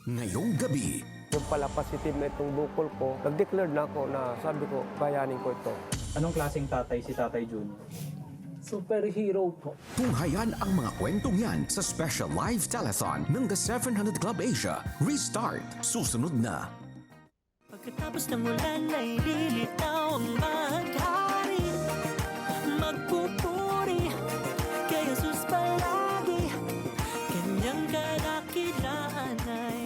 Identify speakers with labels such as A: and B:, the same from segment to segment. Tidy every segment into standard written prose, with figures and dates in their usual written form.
A: Ngayong gabi,
B: Yung pala positive na itong bukol ko, nag-declare na ako na sabi ko, kayanin ko ito.
C: Anong klaseng tatay si Tatay Jun?
B: Superhero po.
A: tunghayan ang mga kwentong yan sa special live telethon ng The 700 Club Asia. Restart. Susunod na.
D: Pagkatapos ng ulan ay lilitaw ang bahaghari. Magpupuri kay Jesus palagi. Kanyang kadakilaan ay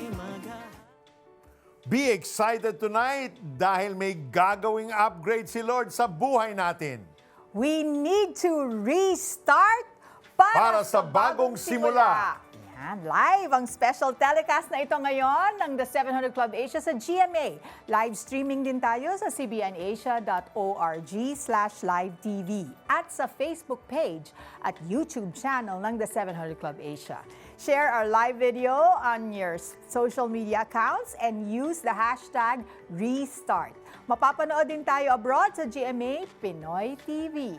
E: Be excited tonight dahil may gagawing upgrade si Lord sa buhay natin.
F: We need to restart para
E: Sa bagong simula.
F: Yan, live ang special telecast na ito ngayon ng The 700 Club Asia sa GMA. Live streaming din tayo sa cbnasia.org/live-tv at sa Facebook page at YouTube channel ng The 700 Club Asia. Share our live video on your social media accounts and use the hashtag #restart. Mapapanood din tayo abroad sa GMA Pinoy TV.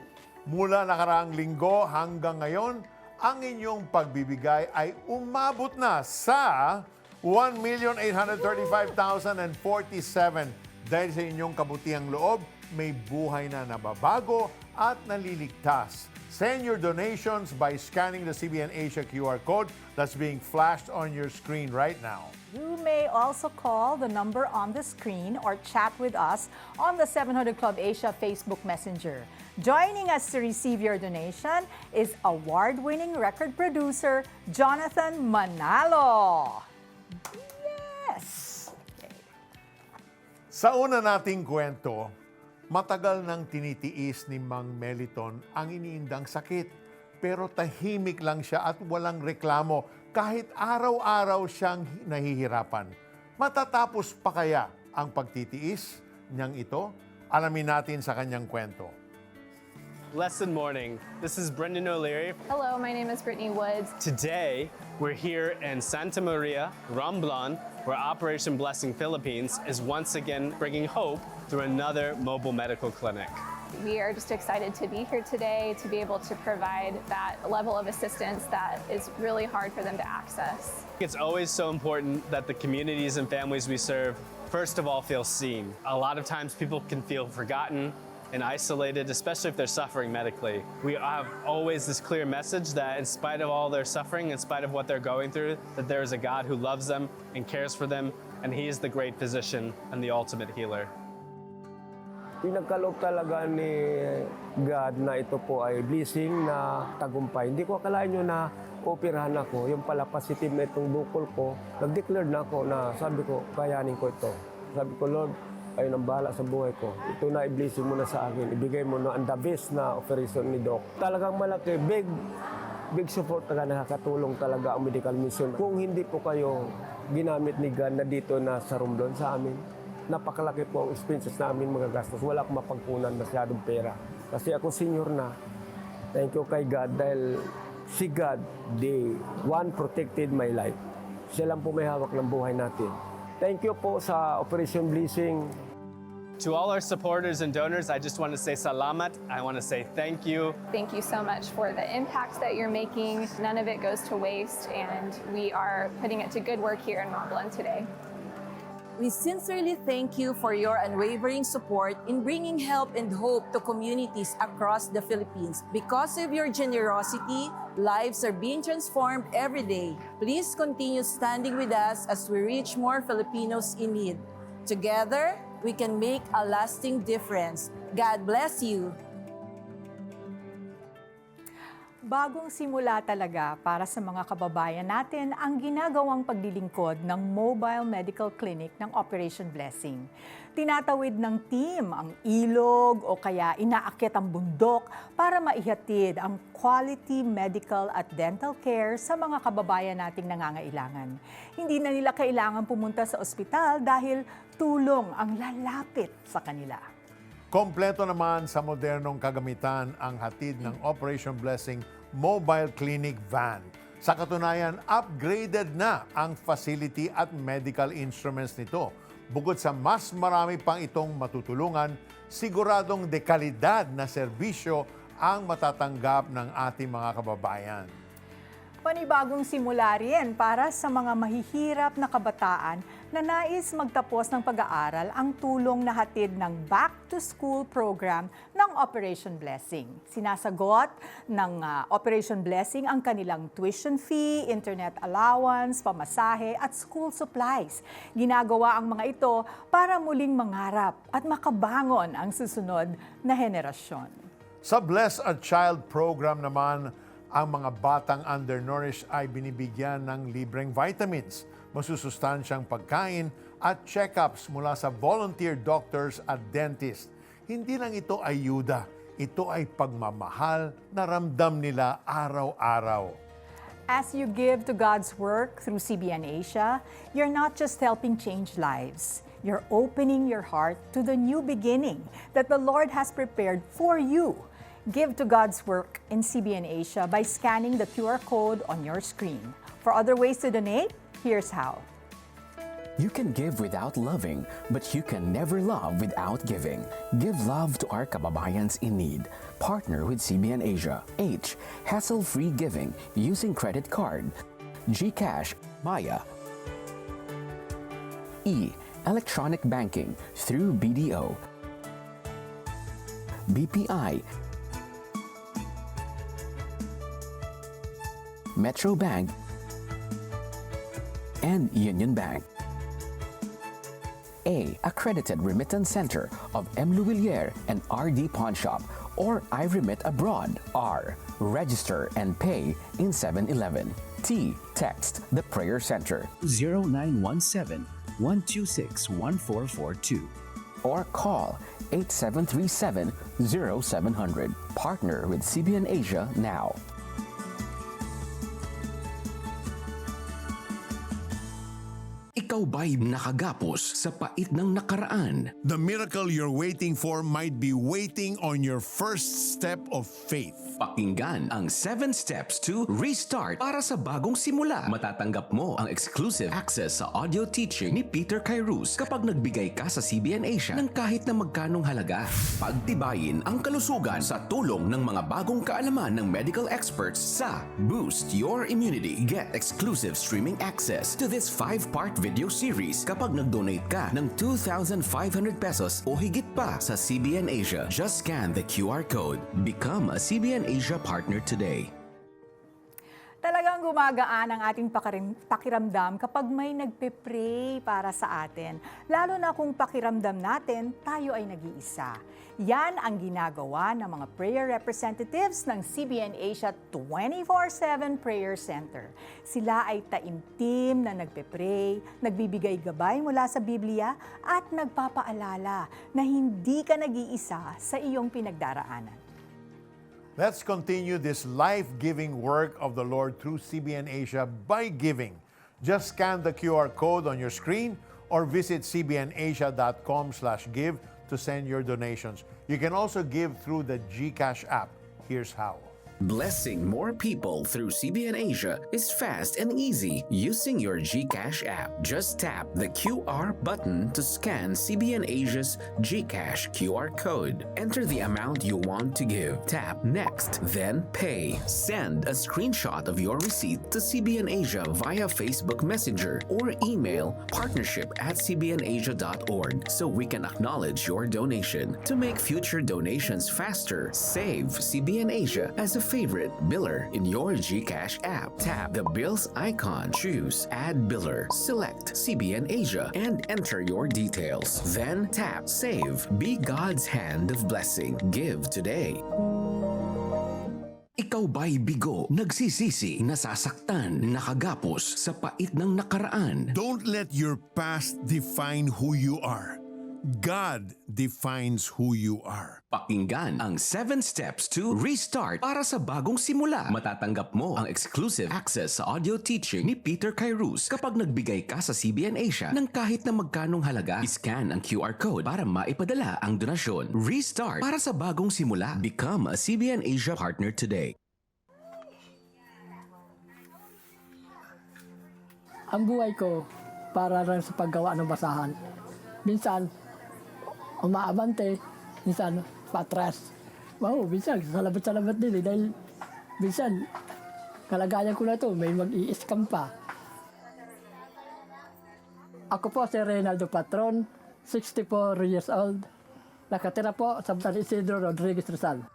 E: Mula nakaraang linggo hanggang ngayon, ang inyong pagbibigay ay umabot na sa 1,835,047. Dahil sa inyong kabutiang loob, may buhay na nababago at naliligtas. Send your donations by scanning the CBN Asia QR code that's being flashed on your screen right now.
F: You may also call the number on the screen or chat with us on the 700 Club Asia Facebook Messenger. Joining us to receive your donation is award-winning record producer Jonathan Manalo. Yes!
E: Sa una nating kwento, matagal nang tinitiis ni Mang Meliton ang iniindang sakit. Pero tahimik lang siya at walang reklamo kahit araw-araw siyang nahihirapan. Matatapos pa kaya ang pagtitiis niyang ito? Alamin natin sa kanyang kwento.
G: Lesson Morning. This is Brendan O'Leary.
H: Hello, my name is Brittany Woods.
G: Today, we're here in Santa Maria, Romblon, where Operation Blessing Philippines is once again bringing hope through another mobile medical clinic.
H: We are just excited to be here today to be able to provide that level of assistance that is really hard for them to access.
G: It's always so important that the communities and families we serve, first of all, feel seen. A lot of times people can feel forgotten and isolated, especially if they're suffering medically. We have always this clear message that in spite of all their suffering, in spite of what they're going through, that there is a God who loves them and cares for them, and He is the great physician and the ultimate healer.
B: Pinagkaloob talaga ni God na ito po ay blessing na tagumpay. Hindi ko akalain nyo na operahan ako. Yung pala positive na itong bukol ko, nag-declare na ako na sabi ko, kayanin ko ito. Sabi ko, Lord, ay nang bahala sa buhay ko. Ito na i-blessing mo na sa akin. Ibigay mo na ang the best na operation ni Doc. Talagang malaki, big support talaga, nakakatulong talaga ang medical mission. Kung hindi po kayo ginamit ni God na dito na sa Romblon sa amin, napakalaki po ang expenses namin magagastos. Wala akong mapagkunan masyadong pera. Kasi ako senior na. Thank you kay God dahil si God, the one protected my life. Siya lang po may hawak ng buhay natin. Thank you po sa Operation Blessing.
G: To all our supporters and donors, I just want to say salamat. I want to say thank you.
H: Thank you so much for the impact that you're making. None of it goes to waste, and we are putting it to good work here in Romblon today.
I: We sincerely thank you for your unwavering support in bringing help and hope to communities across the Philippines. Because of your generosity, lives are being transformed every day. Please continue standing with us as we reach more Filipinos in need. Together, we can make a lasting difference. God bless you.
F: Bagong simula talaga para sa mga kababayan natin ang ginagawang paglilingkod ng Mobile Medical Clinic ng Operation Blessing. Tinatawid ng team ang ilog o kaya inaakyat ang bundok para maihatid ang quality medical at dental care sa mga kababayan nating nangangailangan. Hindi na nila kailangan pumunta sa ospital dahil tulong ang lalapit sa kanila.
E: Kompleto naman sa modernong kagamitan ang hatid ng Operation Blessing Mobile Clinic Van. Sa katunayan, upgraded na ang facility at medical instruments nito. Bukod sa mas marami pang itong matutulungan, siguradong dekalidad na serbisyo ang matatanggap ng ating mga kababayan.
F: Panibagong simula rin para sa mga mahihirap na kabataan na nais magtapos ng pag-aaral ang tulong na hatid ng Back to School program ng Operation Blessing. Sinasagot ng Operation Blessing ang kanilang tuition fee, internet allowance, pamasahe at school supplies. Ginagawa ang mga ito para muling mangarap at makabangon ang susunod na henerasyon.
E: Sa Bless a Child program naman, ang mga batang undernourished ay binibigyan ng libreng vitamins, masusustansyang pagkain at check-ups mula sa volunteer doctors at dentists. Hindi lang ito ayuda, ito ay pagmamahal na ramdam nila araw-araw.
F: As you give to God's work through CBN Asia, you're not just helping change lives. You're opening your heart to the new beginning that the Lord has prepared for you. Give to God's work in CBN Asia by scanning the QR code on your screen. For other ways to donate, here's how.
A: You can give without loving, but you can never love without giving. Give love to our kababayans in need. Partner with CBN Asia. H. Hassle-free giving using credit card. GCash, Maya. E. Electronic banking through BDO. BPI. Metro Bank. And Union Bank. A. Accredited Remittance Center of M. Luwilier and RD Pawn Shop or iRemit Abroad. R. Register and pay in 7-Eleven. T. Text the Prayer Center
J: 0917-126-1442
A: or call 8737-0700. Partner with CBN Asia now. Ikaw ba'y nakagapos sa pait ng nakaraan?
E: The miracle you're waiting for might be waiting on your first step of faith.
A: Pakinggan ang 7 Steps to Restart para sa bagong simula. Matatanggap mo ang exclusive access sa audio teaching ni Peter Kairos kapag nagbigay ka sa CBN Asia ng kahit na magkanong halaga. Pagtibayin ang kalusugan sa tulong ng mga bagong kaalaman ng medical experts sa Boost Your Immunity. Get exclusive streaming access to this 5-part video series kapag nag-donate ka ng 2,500 pesos o higit pa sa CBN Asia. Just scan the QR code. Become a CBN Asia partner today.
F: Talagang gumagaan ang ating pakiramdam kapag may nagpe-pray para sa atin. Lalo na kung pakiramdam natin, tayo ay nag-iisa. Yan ang ginagawa ng mga prayer representatives ng CBN Asia 24/7 Prayer Center. Sila ay taimtim na nagpe-pray, nagbibigay gabay mula sa Biblia at nagpapaalala na hindi ka nag-iisa sa iyong pinagdaraanan.
E: Let's continue this life-giving work of the Lord through CBN Asia by giving. Just scan the QR code on your screen or visit cbnasia.com/give to send your donations. You can also give through the GCash app. Here's how.
A: Blessing more people through CBN Asia is fast and easy using your GCash app. Just tap the QR button to scan CBN Asia's GCash QR code. Enter the amount you want to give. Tap Next, then Pay. Send a screenshot of your receipt to CBN Asia via Facebook Messenger or email partnership@cbnasia.org so we can acknowledge your donation. To make future donations faster, save CBN Asia as a favorite biller in your GCash app. Tap the bills icon, choose Add Biller, select CBN Asia, and enter your details. Then tap Save. Be God's hand of blessing. Give today. Ikaw ba'y bigo, nagsisisi, nasasaktan, nakagapos sa pait ng nakaraan?
E: Don't let your past define who you are. God defines who you are.
A: Pakinggan ang 7 Steps to Restart para sa bagong simula. Matatanggap mo ang exclusive access sa audio teaching ni Peter Kairos kapag nagbigay ka sa CBN Asia ng kahit na magkanong halaga. Iscan ang QR code para maipadala ang donasyon. Restart para sa bagong simula. Become a CBN Asia partner today.
K: Ang buhay ko para lang sa paggawa ng basahan. Minsan, umaabante, minsan patras. Wow, minsan salamat din dahil minsan kalagayan ko na to, may mag-i-scam pa. Ako po si Reynaldo Patron, 64 years old. Nakatira po sa San Isidro Rodriguez Rizal.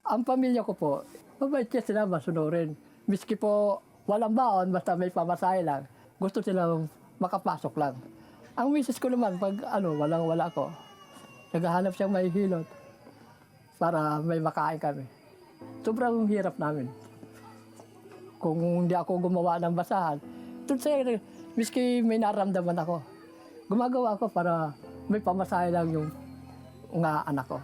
K: Ang pamilya ko po, mabait siya sila masunurin. Miski po walang baon, basta may pamasahe lang. Gusto sila makapasok lang. Ang misis ko naman, pag walang-wala ko, naghahanap siyang may hilot para may makain kami. Sobrang hirap namin. Kung hindi ako gumawa ng basahan, miski may naramdaman ako, gumagawa ako para may pamasahe lang yung anak ko.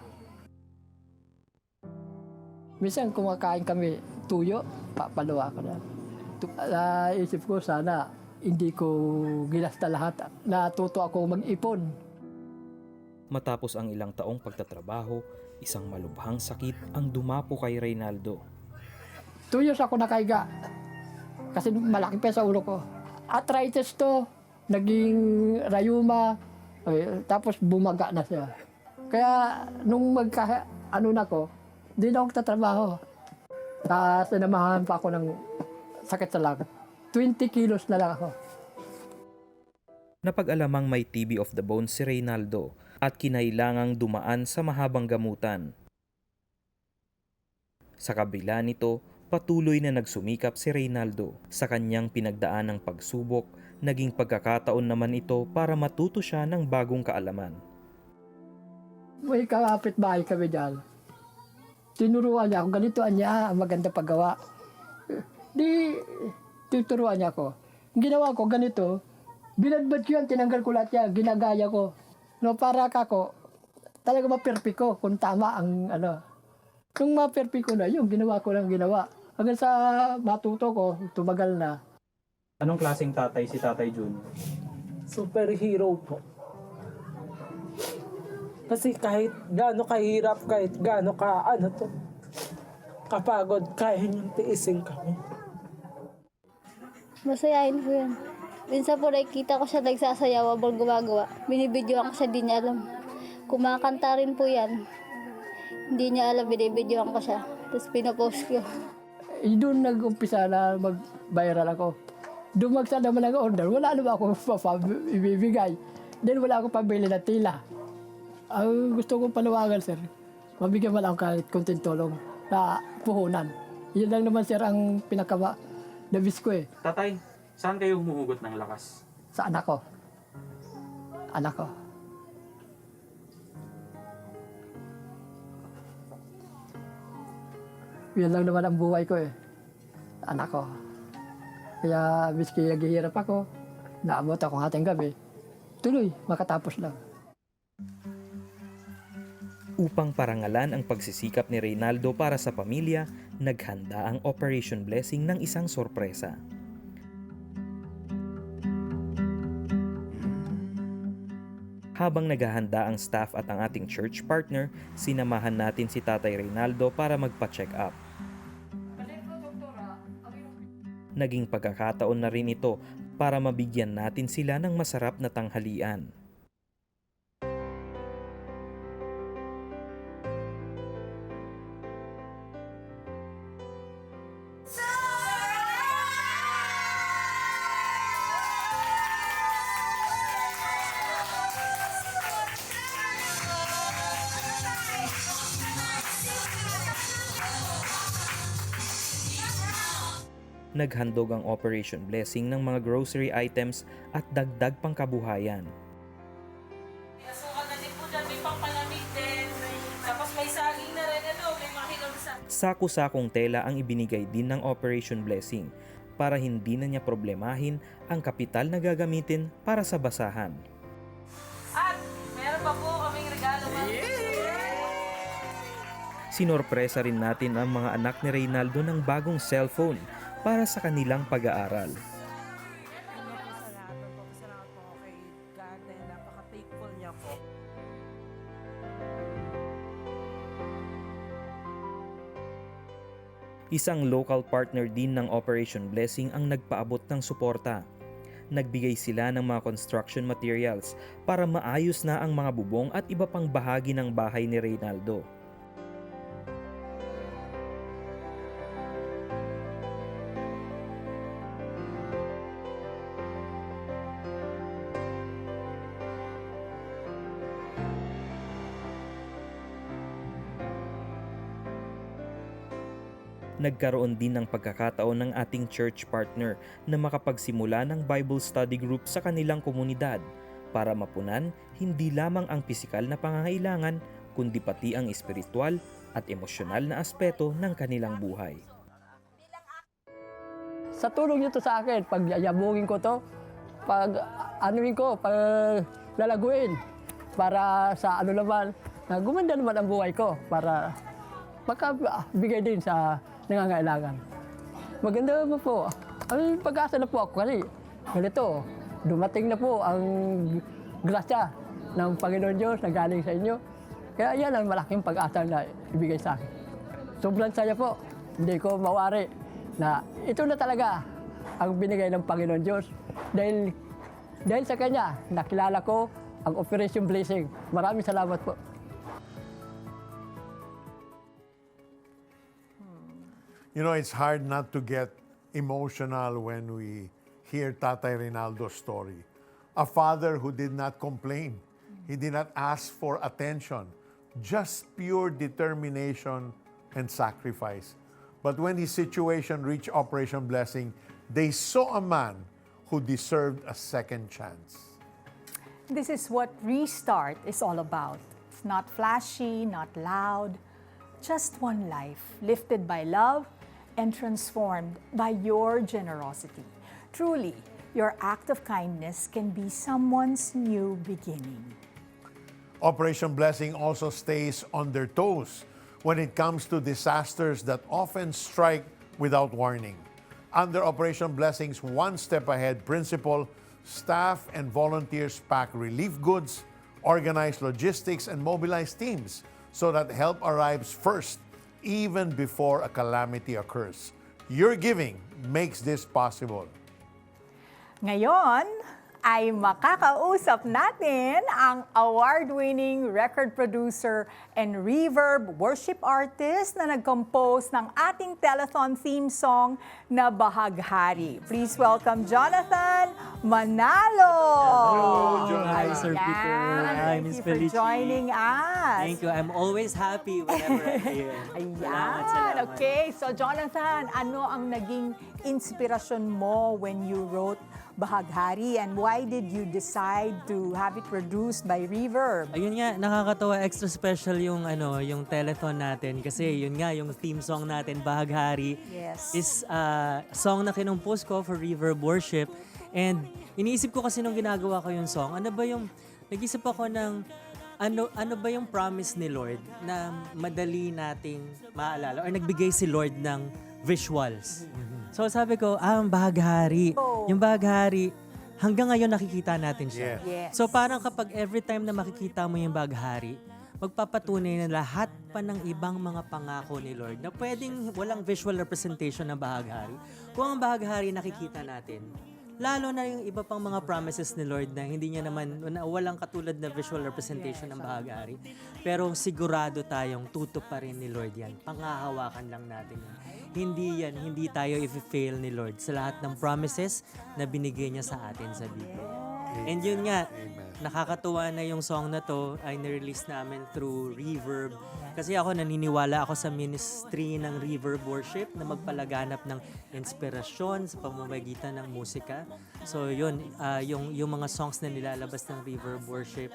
K: Minsan kumakain kami tuyo, papaluwa ko na. Naisip ko sana hindi ko ginasta lahat. Natuto ako mag-ipon.
L: Matapos ang ilang taong pagtatrabaho, isang malubhang sakit ang dumapo kay Reynaldo.
K: 2 years ako nakaiga. Kasi malaki pa sa ulo ko. Arthritis to, naging rayuma, tapos bumaga na siya. Kaya nung na ko, hindi na ako tatrabaho. Tapos sinamahan pa ako ng sakit sa lagat. 20 kilos na lang ako.
L: Napag-alamang may TB of the bone si Reynaldo at kinailangang dumaan sa mahabang gamutan. Sa kabila nito, patuloy na nagsumikap si Reynaldo sa kanyang pinagdaan ng pagsubok, naging pagkakataon naman ito para matuto siya ng bagong kaalaman.
K: May kapitbahay kami dyan. Tinuruan niya ako, ganito niya, maganda paggawa. Di, tuturuan niya ako. Ginawa ko ganito, binadbad ko yan, tinanggal ko lahat yan, ginagaya ko. No, para kako, talaga ma-perfect ko kung tama ang Kung ma-perfect ko na, yung ginawa ko lang ginawa. Hanggang sa matuto ko, tumagal na.
C: Anong klaseng tatay si Tatay Junior?
M: Superhero po. Kasi kahit gaano kahirap, kahit gaano kapagod, kaya niyang tiisin kami.
N: Masayahin ko yan. Minsan po nakikita ko siya nagsasayaw habang gumagawa. Binibidyoan ko siya, di niya alam. Kumakanta rin po yan. Hindi niya alam, binibidyoan ko siya. Tapos pinapost ko.
K: Doon nag-umpisa na mag-viral ako. Dumagsa naman ang order. Wala naman ako ibibigay. Then wala akong pabili na tila. Ang gusto kong panawagan, sir, mabigyan man ako kahit konting tulong na puhunan. Yun lang naman, sir, ang pinaka-nabis ko eh.
C: Tatay, saan kayo humuhugot ng lakas?
K: Sa anak ko. Anak ko. Yan lang naman ang buhay ko eh. Anak ko. Kaya miski naghihirap ako, naabot ako hating gabi, tuloy, makatapos lang.
L: Upang parangalan ang pagsisikap ni Reynaldo para sa pamilya, naghanda ang Operation Blessing ng isang sorpresa. Habang naghahanda ang staff at ang ating church partner, sinamahan natin si Tatay Reynaldo para magpa-check up. Naging pagkakataon na rin ito para mabigyan natin sila ng masarap na tanghalian. Naghandog ang Operation Blessing ng mga grocery items at dagdag pang kabuhayan.
I: Nasukan na din po dyan, may pangpalamig din. Tapos may saging na rin, may mahinog sa...
L: Sako-sakong tela ang ibinigay din ng Operation Blessing para hindi na niya problemahin ang kapital na gagamitin para sa basahan.
I: At meron pa po kaming regalo.
L: Sinorpresa rin natin ang mga anak ni Reynaldo ng bagong cellphone para sa kanilang pag-aaral.
M: Salamat po kay God dahil napaka-faithful niya po.
L: Isang local partner din ng Operation Blessing ang nagpaabot ng suporta. Nagbigay sila ng mga construction materials para maayos na ang mga bubong at iba pang bahagi ng bahay ni Reynaldo. Nagkaroon din ng pagkakataon ng ating church partner na makapagsimula ng Bible study group sa kanilang komunidad para mapunan hindi lamang ang pisikal na pangangailangan kundi pati ang espiritual at emosyonal na aspeto ng kanilang buhay.
K: Sa tulong nito sa akin, pag yayabungin ko to, pag anuin ko, pag lalaguin, para sa ano naman, na gumanda naman ang buhay ko, para makabigay din sa nangangailangan. Maganda mo po. Ay, pag-asa na po ako kasi ganito, dumating na po ang grasya ng Panginoon Diyos na galing sa inyo. Kaya yan ang malaking pag-asa na ibigay sa akin. Sobrang saya po. Hindi ko mawari na ito na talaga ang binigay ng Panginoon Diyos. Dahil sa Kanya, nakilala ko ang Operation Blessing. Maraming salamat po.
E: You know, it's hard not to get emotional when we hear Tatay Rinaldo's story. A father who did not complain. He did not ask for attention. Just pure determination and sacrifice. But when his situation reached Operation Blessing, they saw a man who deserved a second chance.
F: This is what Restart is all about. It's not flashy, not loud, just one life lifted by love and transformed by your generosity. Truly, your act of kindness can be someone's new beginning.
E: Operation Blessing also stays on their toes when it comes to disasters that often strike without warning. Under Operation Blessing's One Step Ahead principle, staff and volunteers pack relief goods, organize logistics, and mobilize teams so that help arrives first, even before a calamity occurs. Your giving makes this possible.
F: Ngayon ay makakausap natin ang award-winning record producer and reverb worship artist na nag-compose ng ating telethon theme song na Bahaghari. Please welcome Jonathan Manalo!
O: Hello, Jonathan. Hi, Sir
F: Ayan.
O: Peter. Hi, Miss
F: Thank you for
O: Felicie.
F: joining us.
O: Thank you. I'm always happy whenever I'm here.
F: Ayan. Okay, so Jonathan, ano ang naging inspirasyon mo when you wrote Bahaghari, and why did you decide to have it produced by Reverb?
O: Ayun nga, nakakatawa, extra special yung yung telethon natin kasi yun nga yung theme song natin, Bahaghari,
F: Yes.
O: is song na kinumpos ko for Reverb Worship. And iniisip ko kasi nung ginagawa ko yung song, nag-isip ako ng ano ba yung promise ni Lord na madali nating maalala or nagbigay si Lord ng visuals. So sabi ko, ang Bahaghari. Yung Bahaghari, hanggang ngayon nakikita natin siya.
F: Yes.
O: So parang kapag every time na makikita mo yung Bahaghari, magpapatunay na lahat pa ng ibang mga pangako ni Lord na pwedeng walang visual representation ng Bahaghari. Kung ang Bahaghari nakikita natin, lalo na yung iba pang mga promises ni Lord na hindi niya naman, walang katulad na visual representation ng Bahaghari. Pero sigurado tayong tutuparin ni Lord yan. Panghahawakan lang natin yan. Hindi tayo i-fail ni Lord sa lahat ng promises na binigay niya sa atin sa Biblia. And yun nga, nakakatuwa na yung song na to ay nirelease namin through Reverb. Kasi ako naniniwala ako sa ministry ng Reverb Worship na magpalaganap ng inspirasyon sa pamamagitan ng musika. So yun, yung mga songs na nilalabas ng Reverb Worship,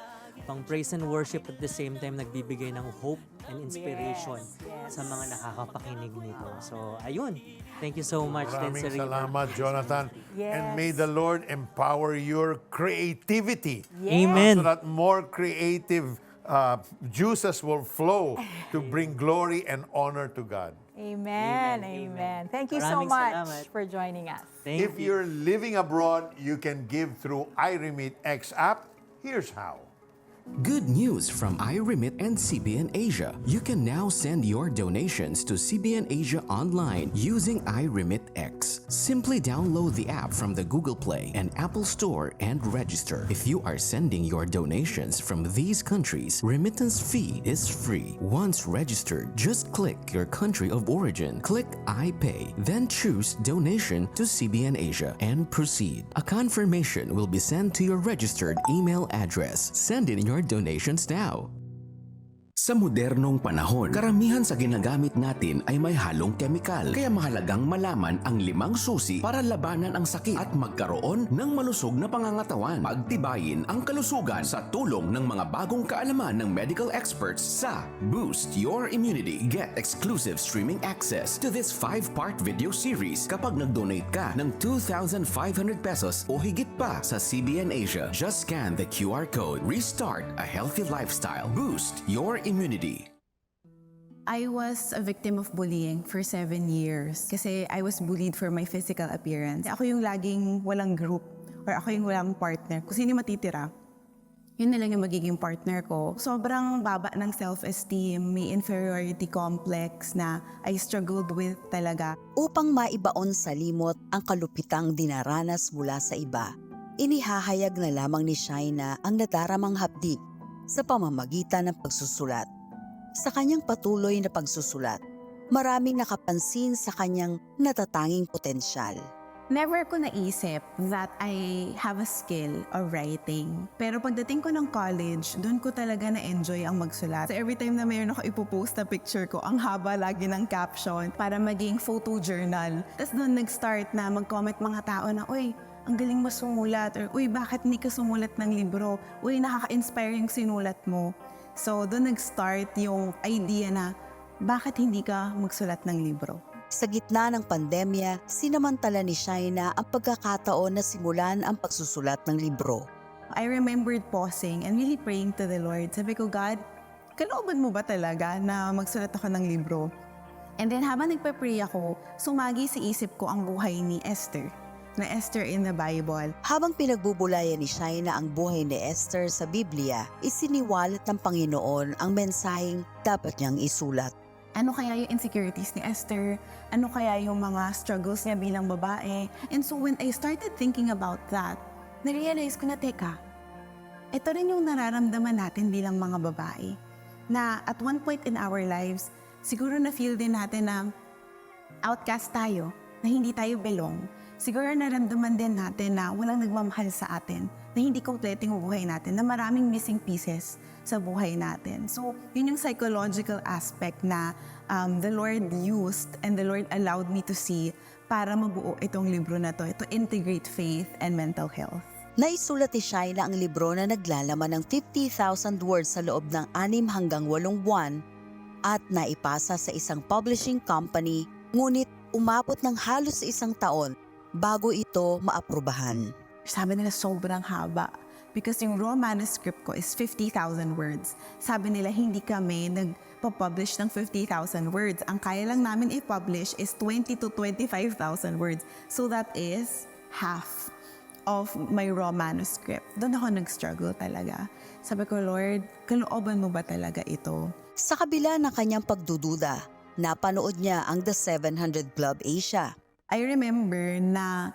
O: pang praise and worship at the same time nagbibigay ng hope and inspiration sa mga nakakapakinig nito. So ayun, thank you so much.
E: Maraming
O: din sa Reverb.
E: salamat, Jonathan.
F: Yes.
E: And may the Lord empower your creativity.
O: Amen.
E: So that more creative juices will flow to bring glory and honor to God.
F: Amen. Amen. Thank you so
O: Maraming
F: much
O: salamat.
F: for joining us.
E: If you're living abroad, you can give through iRemit X app. Here's how.
A: Good news from iRemit and CBN Asia. You can now send your donations to CBN Asia online using iRemit X. Simply download the app from the Google Play and Apple Store and register. If you are sending your donations from these countries, remittance fee is free. Once registered, just click your country of origin, click I Pay, then choose Donation to CBN Asia and proceed. A confirmation will be sent to your registered email address. Send in your donations now. Sa modernong panahon, karamihan sa ginagamit natin ay may halong kemikal. Kaya mahalagang malaman ang 5 susi para labanan ang sakit at magkaroon ng malusog na pangangatawan. Pagtibayin ang kalusugan sa tulong ng mga bagong kaalaman ng medical experts sa Boost Your Immunity. Get exclusive streaming access to this 5-part video series kapag nag-donate ka ng 2,500 pesos o higit pa sa CBN Asia. Just scan the QR code. Restart a healthy lifestyle. Boost your immunity.
P: I was a victim of bullying for 7 years kasi I was bullied for my physical appearance. Ako yung laging walang group or ako yung walang partner. Kung sino matitira, yun na lang yung magiging partner ko. Sobrang baba ng self-esteem, may inferiority complex na I struggled with talaga.
Q: Upang maibaon sa limot ang kalupitang dinaranas mula sa iba, inihahayag na lamang ni Shaina ang nadaramang hapdi sa pamamagitan ng pagsusulat. Sa kanyang patuloy na pagsusulat, maraming nakapansin sa kanyang natatanging potensyal.
P: Never ko naisip that I have a skill of writing. Pero pagdating ko ng college, doon ko talaga na-enjoy ang magsulat. So every time na mayroon ako ipopost na picture ko, ang haba lagi ng caption para maging photo journal. Tapos doon nag-start na mag-comment mga tao na, uy, ang galing mo sumulat, or uy, bakit hindi ka sumulat ng libro? Uy, nakaka-inspire yung sinulat mo. So doon nag-start yung idea na, bakit hindi ka magsulat ng libro?
Q: Sa gitna ng pandemya, sinamantala ni Shaina ang pagkakataon na simulan ang pagsusulat ng libro.
P: I remembered pausing and really praying to the Lord. Sabi ko, God, kalooban mo ba talaga na magsulat ako ng libro? And then habang nagpa-pray ako, sumagi sa isip ko ang buhay ni Esther, na Esther in the Bible.
Q: Habang pinagbubulayan ni Shaina ang buhay ni Esther sa Biblia, isiniwalat ng Panginoon ang mensaheng dapat niyang isulat.
P: Ano kaya yung insecurities ni Esther? Ano kaya yung mga struggles niya bilang babae? And so when I started thinking about that, narealize ko na, teka, ito rin yung nararamdaman natin bilang mga babae. Na at one point in our lives, siguro na-feel din natin na outcast tayo, na hindi tayo belong. Siguro naramdaman din natin na walang nagmamahal sa atin, na hindi kompleto yung buhay natin, na maraming missing pieces sa buhay natin. So, yun yung psychological aspect na the Lord used and the Lord allowed me to see para mabuo itong libro na to integrate faith and mental health.
Q: Naisulat ni Shaina ang libro na naglalaman ng 50,000 words sa loob ng 6 hanggang 8 buwan at naipasa sa isang publishing company, ngunit umabot ng halos 1 taon bago ito maaprubahan.
P: Sabi nila sobrang haba. Because yung raw manuscript ko is 50,000 words. Sabi nila, hindi kami nagpa-publish ng 50,000 words. Ang kaya lang namin i-publish is 20 to 25,000 words. So that is half of my raw manuscript. Doon ako nag-struggle talaga. Sabi ko, Lord, kalooban mo ba talaga ito?
Q: Sa kabila ng kanyang pagdududa, napanood niya ang The 700 Club Asia.
P: I remember na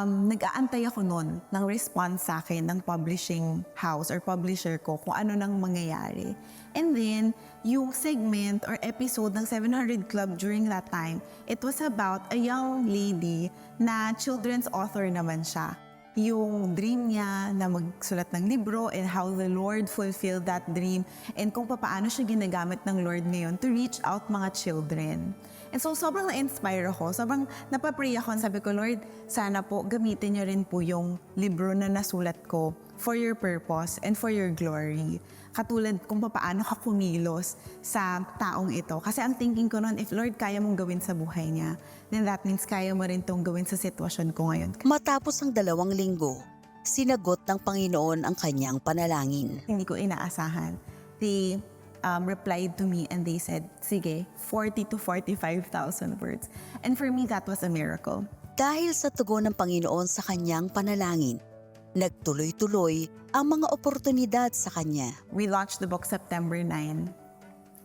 P: nag-aantay ako noon ng response sa akin ng publishing house or publisher ko kung ano nang mangyayari. And then, yung segment or episode ng 700 Club during that time, it was about a young lady na children's author naman siya. Yung dream niya na magsulat ng libro and how the Lord fulfilled that dream and kung paano siya ginagamit ng Lord ngayon to reach out mga children. And so sobrang na-inspire ako, sobrang napapray ako. Sabi ko, Lord, sana po gamitin niyo rin po yung libro na nasulat ko for your purpose and for your glory. Katulad kung paano ka kumilos sa taong ito. Kasi ang thinking ko noon, if Lord, kaya mong gawin sa buhay niya, then that means kaya mo rin itong gawin sa sitwasyon ko ngayon.
Q: Matapos ang 2 linggo, sinagot ng Panginoon ang kanyang panalangin.
P: Hindi ko inaasahan. They replied to me and they said, sige, 40 to 45,000 words. And for me, that was a miracle.
Q: Dahil sa tugon ng Panginoon sa kanyang panalangin, nagtuloy-tuloy ang mga oportunidad sa kanya.
P: We launched the book September 9.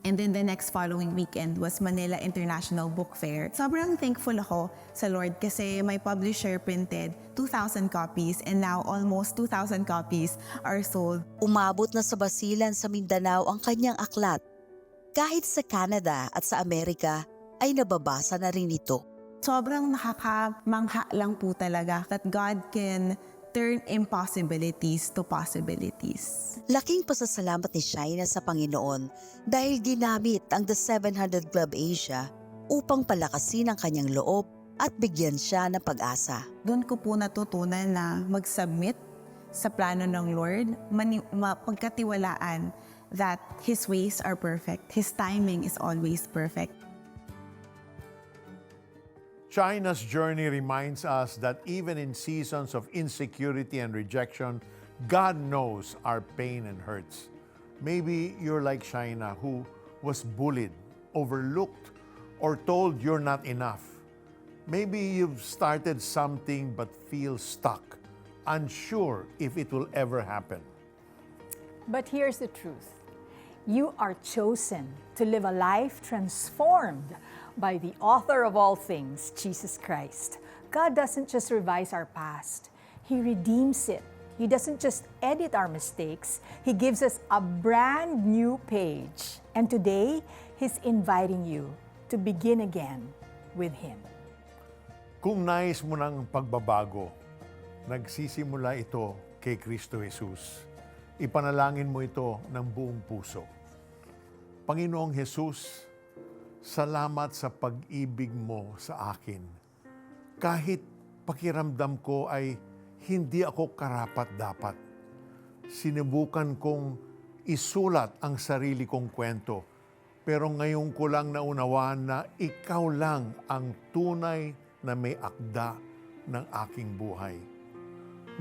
P: And then the next following weekend was Manila International Book Fair. Sobrang thankful ako sa Lord kasi my publisher printed 2,000 copies and now almost 2,000 copies are sold.
Q: Umabot na sa Basilan sa Mindanao ang kanyang aklat. Kahit sa Canada at sa Amerika ay nababasa na rin ito.
P: Sobrang nakakamangha lang po talaga that God can turn impossibilities to possibilities.
Q: Laking pasasalamat ni Shaina sa Panginoon dahil ginamit ang The 700 Club Asia upang palakasin ang kanyang loob at bigyan siya ng pag-asa.
P: Doon ko po natutunan na mag-submit sa plano ng Lord, mapagkatiwalaan that His ways are perfect. His timing is always perfect.
E: China's journey reminds us that even in seasons of insecurity and rejection, God knows our pain and hurts. Maybe you're like China, who was bullied, overlooked, or told you're not enough. Maybe you've started something but feel stuck, unsure if it will ever happen.
F: But here's the truth. You are chosen to live a life transformed by the author of all things, Jesus Christ. God doesn't just revise our past, He redeems it. He doesn't just edit our mistakes, He gives us a brand new page. And today, He's inviting you to begin again with Him.
E: Kung nais mo ng pagbabago, nagsisimula ito kay Kristo Jesus. Ipanalangin mo ito ng buong puso. Panginoong Jesus, salamat sa pag-ibig mo sa akin. Kahit pakiramdam ko ay hindi ako karapat-dapat. Sinubukan kong isulat ang sarili kong kwento, pero ngayon ko lang naunawaan na ikaw lang ang tunay na may akda ng aking buhay.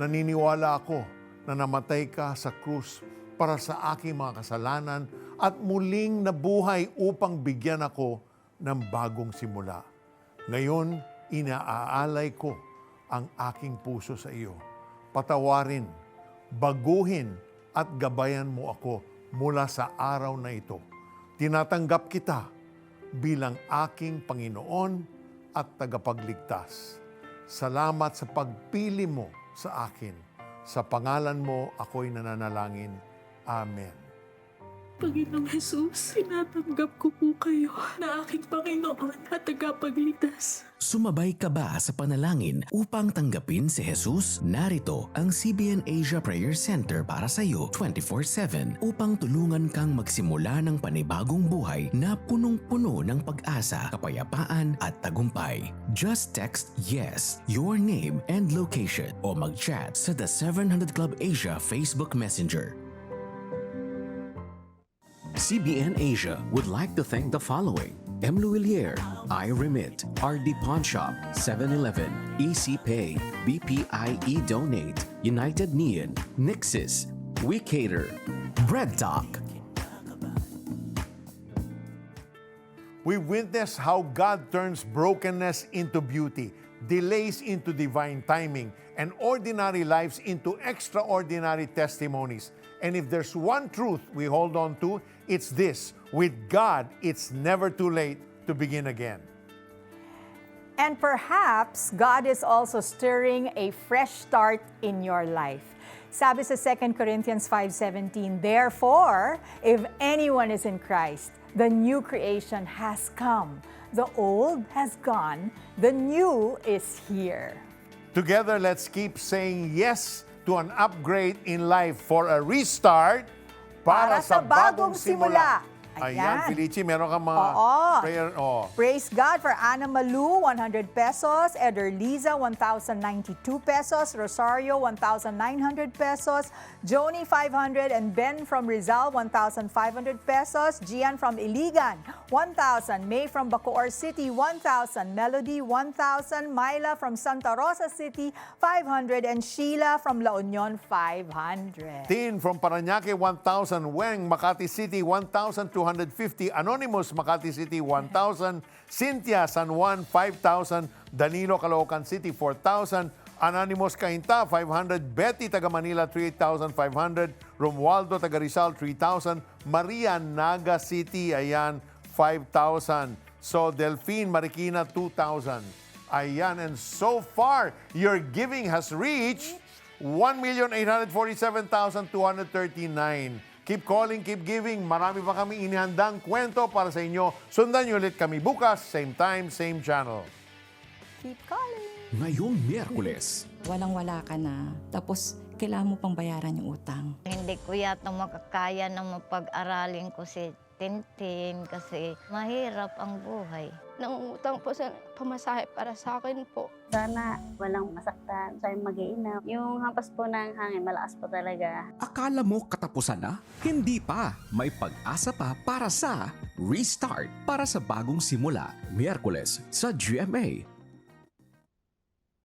E: Naniniwala ako na namatay ka sa krus para sa aking mga kasalanan at muling nabuhay upang bigyan ako ng bagong simula. Ngayon, inaaalay ko ang aking puso sa iyo. Patawarin, baguhin at gabayan mo ako mula sa araw na ito. Tinatanggap kita bilang aking Panginoon at tagapagligtas. Salamat sa pagpili mo sa akin. Sa pangalan mo ako'y nananalangin. Amen.
R: Panginoong Jesus, sinatanggap ko po kayo na aking Panginoon at tagapagligtas.
A: Sumabay ka ba sa panalangin upang tanggapin si Jesus? Narito ang CBN Asia Prayer Center para sa iyo 24/7 upang tulungan kang magsimula ng panibagong buhay na punong-puno ng pag-asa, kapayapaan at tagumpay. Just text YES, your name and location o mag-chat sa The 700 Club Asia Facebook Messenger. CBN Asia would like to thank the following: M. Luillier, iRemit, RD Pawn Shop, 7-Eleven, EC Pay, BPIE Donate, United Neon, Nixis, We Cater, Bread Talk.
E: We witness how God turns brokenness into beauty, delays into divine timing, and ordinary lives into extraordinary testimonies. And if there's one truth we hold on to, it's this: with God, it's never too late to begin again.
F: And perhaps God is also stirring a fresh start in your life. Sabi sa 2 Corinthians 5:17, therefore, if anyone is in Christ, the new creation has come. The old has gone, the new is here.
E: Together, let's keep saying yes to an upgrade in life, for a restart para sa bagong simula. Ayan, Felici, meron kang mga prayer.
F: Praise God for Ana Malu, 100 pesos. Eder Liza, 1,092 pesos. Rosario, 1,900 pesos. Joni, 500. And Ben from Rizal, 1,500 pesos. Gian from Iligan, 1,000. May from Bacoor City, 1,000. Melody, 1,000. Myla from Santa Rosa City, 500. And Sheila from La Union, 500.
E: Tin from Parañaque, 1,000. Weng, Makati City, 1,250. Anonymous, Makati City, 1,000. Cynthia, San Juan, 5,000. Danilo, Caloocan City, 4,000. Anonymous, Cainta, 500. Betty, taga Manila, 3,500. Romualdo, taga Rizal, 3,000. Maria, Naga City, ayan, 5,000. So, Delphine, Marikina, 2,000. Ayan, and so far, your giving has reached 1,847,239. Keep calling, keep giving. Marami pa kami inihandang kwento para sa inyo. Sundan niyo ulit kami bukas, same time, same channel.
F: Keep calling.
A: Ngayong Miyerkules,
S: walang-wala ka na. Tapos, kailangan mo pang bayaran yung utang.
T: Hindi ko yata makakaya na mapag-aralin ko si Tintin kasi mahirap ang buhay.
U: Nangungutang po sa pamasahe para sa akin po.
V: Sana walang masaktan sa mag-iinap. Yung hampas po ng hangin, malakas po talaga.
A: Akala mo katapusan na? Hindi pa! May pag-asa pa para sa Restart, para sa bagong simula. Miyerkules sa GMA.